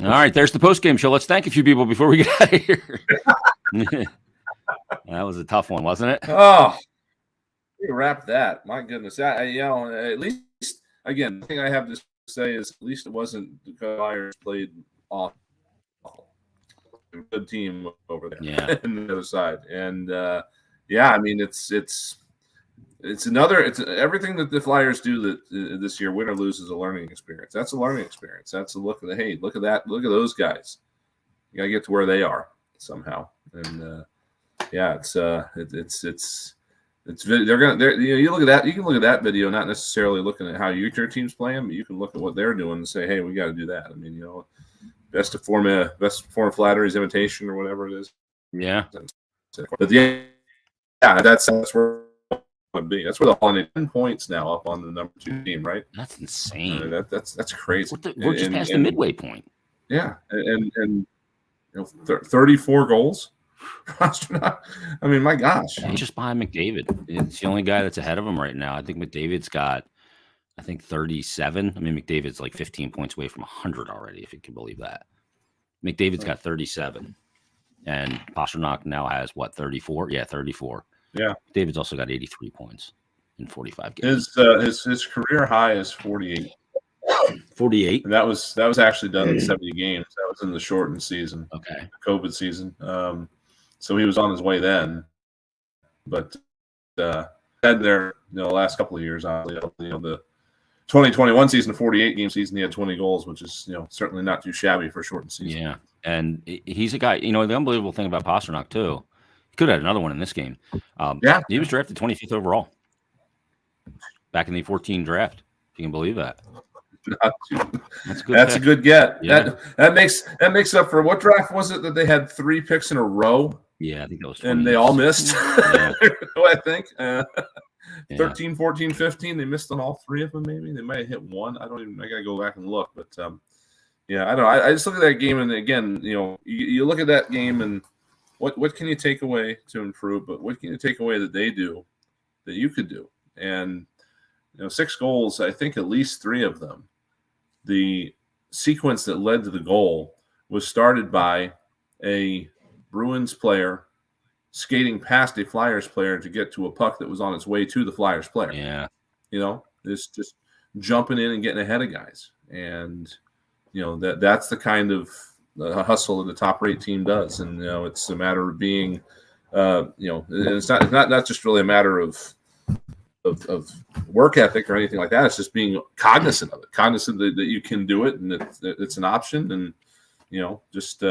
All right, there's the post-game show. Let's thank a few people before we get out of here. That was a tough one, wasn't it? Oh, we wrap that. My goodness. At least, again, the thing I have to say is at least it wasn't the Flyers played awful. Good team over there. Yeah. On the other side. And, I mean, it's everything that the Flyers do that this year, win or lose, is a learning experience. That's a learning experience. That's a look at look at that. Look at those guys. You got to get to where they are somehow. And, you look at that. You can look at that video, not necessarily looking at how your team's playing, but you can look at what they're doing and say, hey, we got to do that. I mean, best form of flattery is imitation, or whatever it is. Yeah. But that's where it would be. That's where the Hall 10 points now up on the number 2 team, right? That's insane. I mean, that's crazy. We're just past the midway point. Yeah, and 34 goals. I mean, my gosh. He's just behind McDavid. It's the only guy that's ahead of him right now. I think McDavid's got, 37. I mean, McDavid's like 15 points away from 100 already, if you can believe that. McDavid's got 37. And Pastrnak now has, 34? Yeah, 34. Yeah. David's also got 83 points in 45 games. His career high is 48. 48? And that was actually done in 70 games. That was in the shortened season. Okay. COVID season. So he was on his way then. But had there, the last couple of years, the 2021 season, the 48 game season, he had 20 goals, which is, certainly not too shabby for a shortened season. Yeah. And he's a guy, the unbelievable thing about Pastrnak, too, he could have had another one in this game. He was drafted 25th overall back in the 14 draft, if you can believe that. That's a good get. Yeah. That makes up for what draft was it that they had 3 picks in a row? Yeah, I think that was 20. And they all missed. Yeah. I think 13, 14, 15. They missed on all 3 of them. Maybe they might have hit one. I gotta go back and look. But I don't know. I just look at that game, and again, you look at that game, and what can you take away to improve? But what can you take away that they do that you could do? And 6 goals. I think at least 3 of them. The sequence that led to the goal was started by a Bruins player skating past a Flyers player to get to a puck that was on its way to the Flyers player. Yeah. It's just jumping in and getting ahead of guys. And, that's the kind of hustle that the top-rate team does. And, it's a matter of being, it's not just really a matter of work ethic or anything like that. It's just being cognizant of it, cognizant that you can do it and that it's an option, and just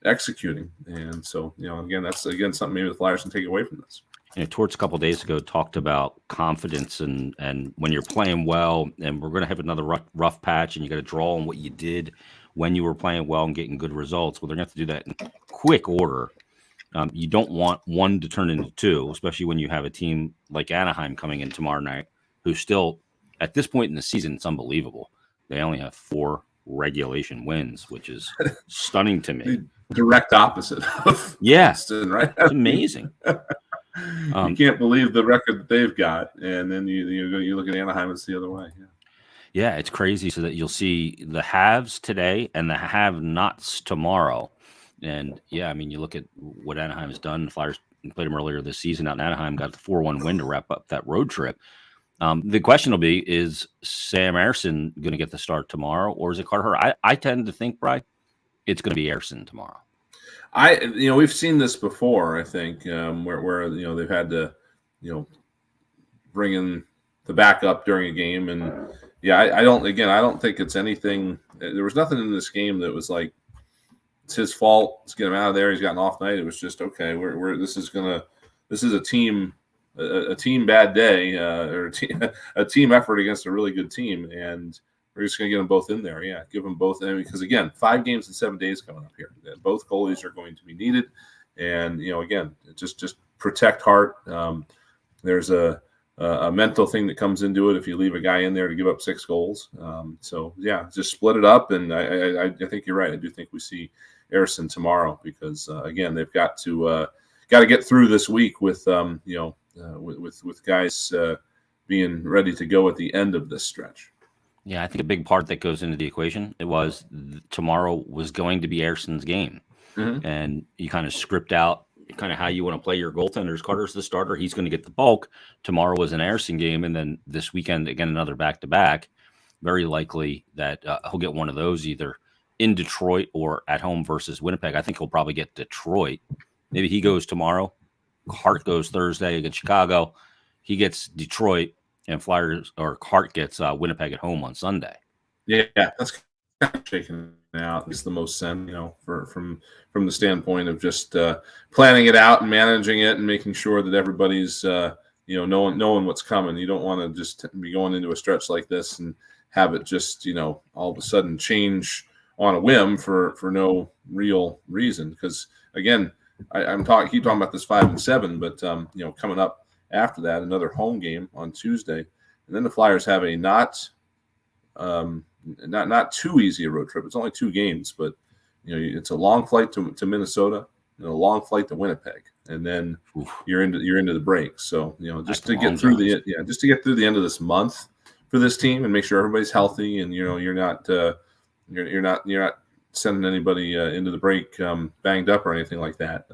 executing. And so again, that's something maybe the Flyers can take away from this. Torts a couple of days ago talked about confidence and when you're playing well, and we're going to have another rough patch, and you got to draw on what you did when you were playing well and getting good results. Well, they're going to have to do that in quick order. You don't want one to turn into 2, especially when you have a team like Anaheim coming in tomorrow night, who's still, at this point in the season, it's unbelievable. They only have 4 regulation wins, which is stunning to me. The direct opposite of Boston, right? It's amazing. You can't believe the record that they've got, and then you look at Anaheim, it's the other way. Yeah, it's crazy. So that you'll see the haves today and the have-nots tomorrow. And I mean, you look at what Anaheim has done. The Flyers played them earlier this season out in Anaheim, got the 4-1 win to wrap up that road trip. The question will be, is Sam Ersson going to get the start tomorrow, or is it Carter Hart? I tend to think, Bri, it's going to be Ersson tomorrow. We've seen this before, I think, where they've had to, bring in the backup during a game. And I don't think it's anything. There was nothing in this game that was like, it's his fault. Let's get him out of there. He's got an off night. It was just, okay, this is a team bad day, or a team effort against a really good team. And we're just going to get them both in there. Yeah, give them both in, because again, 5 games in 7 days coming up here. Both goalies are going to be needed, and again, just protect Hart. There's a mental thing that comes into it if you leave a guy in there to give up 6 goals. Just split it up, and I think you're right. I do think we see Ersson tomorrow, because again, they've got to get through this week with with guys being ready to go at the end of this stretch. Yeah, I think a big part that goes into the equation, it was tomorrow was going to be Ayerson's game. Mm-hmm. And you kind of script out kind of how you want to play your goaltenders. Carter's the starter. He's going to get the bulk. Tomorrow was an Ayerson game. And then this weekend, again, another back-to-back. Very likely that he'll get one of those either in Detroit or at home versus Winnipeg. I think he'll probably get Detroit. Maybe he goes tomorrow. Hart goes Thursday against Chicago. He gets Detroit, and Flyers or Hart gets Winnipeg at home on Sunday. Yeah, that's kind of shaking out. It's the most sense, from the standpoint of just planning it out and managing it and making sure that everybody's knowing what's coming. You don't want to just be going into a stretch like this and have it just all of a sudden change on a whim for no real reason. Because again, keep talking about this 5-7, but coming up after that, another home game on Tuesday, and then the Flyers have a not too easy a road trip. It's only 2 games, but it's a long flight to Minnesota and a long flight to Winnipeg, and then you're into the break. So just to get through the end of this month for this team and make sure everybody's healthy, and you're not sending anybody into the break banged up or anything like that.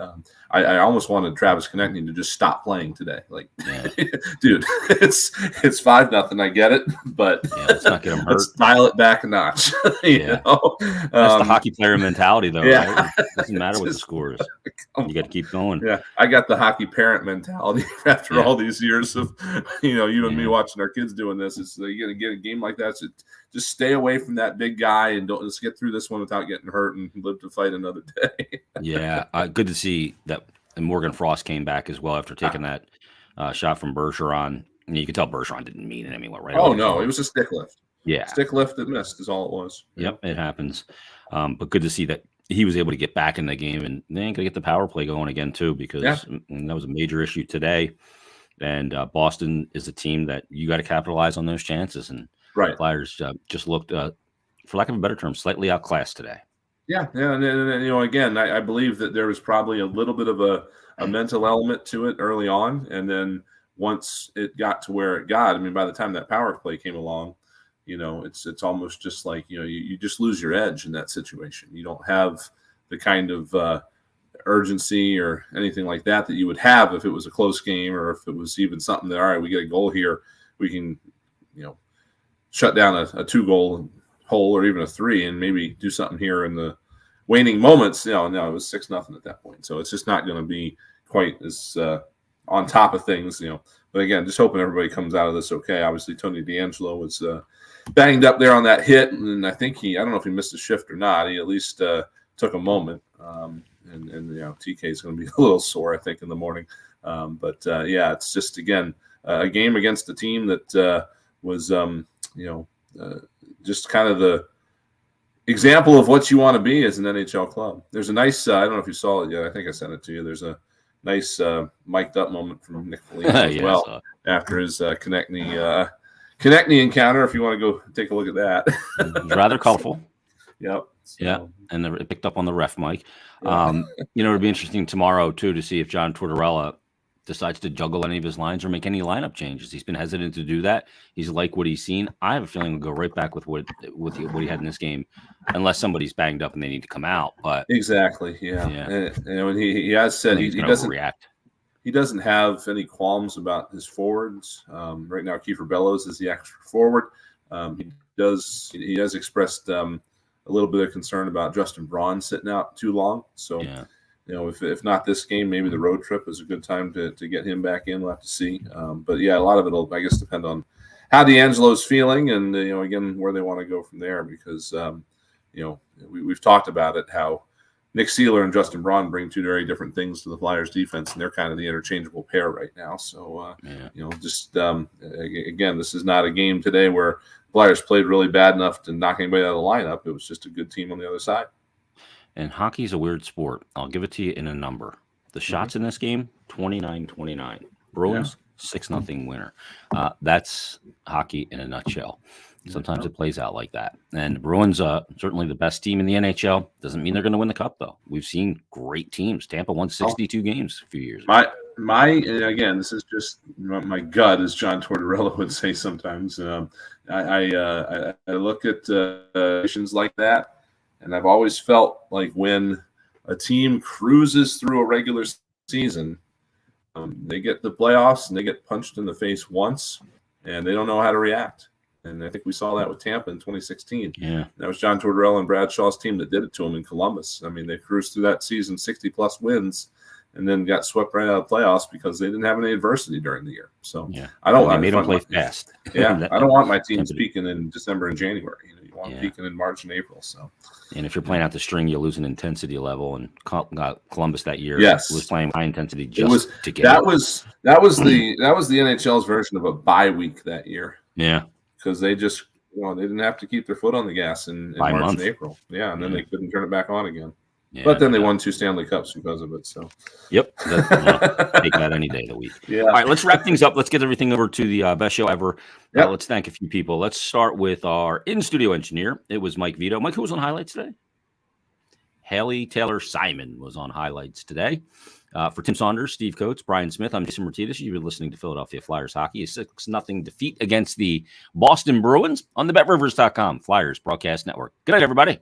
I almost wanted Travis Konechny to just stop playing today. Like, dude, it's 5-0. I get it, but let's not get him hurt. Let's dial it back a notch. That's the hockey player mentality, though. Yeah. Right? It doesn't matter what the score is. You got to keep going. Yeah, I got the hockey parent mentality after all these years of you and me watching our kids doing this. It's you're gonna get a game like that. So just stay away from that big guy and let's get through this one without getting hurt and live to fight another day. Good to see that Morgan Frost came back as well after taking that shot from Bergeron. And you could tell Bergeron didn't mean it anywhere, right? Oh, no, it was a stick lift. Yeah. Stick lift that missed is all it was. Yep, it happens. But good to see that he was able to get back in the game, and they ain't going to get the power play going again, too, because that was a major issue today. And Boston is a team that you got to capitalize on those chances. And Flyers just looked, for lack of a better term, slightly outclassed today. Yeah, and again, I believe that there was probably a little bit of a mental element to it early on, and then once it got to where it got, I mean, by the time that power play came along, it's almost just like you just lose your edge in that situation. You don't have the kind of urgency or anything like that you would have if it was a close game, or if it was even something that, all right, we get a goal here, we can shut down a 2-goal hole or even a 3 and maybe do something here in the waning moments. No, it was 6-0 at that point. So it's just not going to be quite as on top of things, But again, just hoping everybody comes out of this okay. Obviously, Tony DeAngelo was banged up there on that hit, and I think I don't know if he missed a shift or not. He at least took a moment, and TK is going to be a little sore, I think, in the morning. But it's just, again, a game against a team that was, just kind of the example of what you want to be as an NHL club. There's a nice, I don't know if you saw it yet. I think I sent it to you. There's a nice mic'd up moment from Nick Foligno as well after his Konechny encounter. If you want to go take a look at that, rather colorful. Yep. So. And it picked up on the ref mic. It'll be interesting tomorrow too to see if John Tortorella decides to juggle any of his lines or make any lineup changes. He's been hesitant to do that. He's like what he's seen. I have a feeling he'll go right back with what he had in this game, unless somebody's banged up and they need to come out. But exactly, and he has said he doesn't react. He doesn't have any qualms about his forwards. Right now, Kiefer Bellows is the extra forward. He has expressed a little bit of concern about Justin Braun sitting out too long. So. Yeah. If not this game, maybe the road trip is a good time to get him back in. We'll have to see. But a lot of it will, I guess, depend on how DeAngelo's feeling and, again, where they want to go from there because, we've talked about it, how Nick Seeler and Justin Braun bring 2 very different things to the Flyers defense, and they're kind of the interchangeable pair right now. So, again, this is not a game today where Flyers played really bad enough to knock anybody out of the lineup. It was just a good team on the other side. And hockey's a weird sport. I'll give it to you in a number. The shots in this game, 29-29. Bruins, 6-0 winner. That's hockey in a nutshell. Sometimes it plays out like that. And the Bruins are certainly the best team in the NHL. Doesn't mean they're going to win the cup, though. We've seen great teams. Tampa won 62 games a few years ago. And again, this is just my gut, as John Tortorella would say sometimes. I look at situations like that, and I've always felt like when a team cruises through a regular season, they get the playoffs and they get punched in the face once, and they don't know how to react. And I think we saw that with Tampa in 2016. Yeah, that was John Tortorella and Brad Shaw's team that did it to them in Columbus. I mean, they cruised through that season, 60-plus wins, and then got swept right out of the playoffs because they didn't have any adversity during the year. So yeah. I don't They want made them play fast. Yeah, I don't want my teams peaking in December and January. You want them peaking in March and April. So, and if you're playing out the string, you lose an intensity level. And Columbus that year, was playing high intensity just to get. That was the NHL's version of a bye week that year. Yeah, because they just they didn't have to keep their foot on the gas in March and April. Yeah, and then they couldn't turn it back on again. Yeah, but then they won 2 Stanley Cups because of it. So, yep, take that any day of the week. Yeah. All right, let's wrap things up. Let's get everything over to the best show ever. Yep. Let's thank a few people. Let's start with our in-studio engineer. It was Mike Vito. Mike, who was on highlights today? Haley Taylor Simon was on highlights today. For Tim Saunders, Steve Coates, Brian Smith, I'm Jason Myrtetus. You've been listening to Philadelphia Flyers hockey. A 6-0 defeat against the Boston Bruins on the BetRivers.com Flyers broadcast network. Good night, everybody.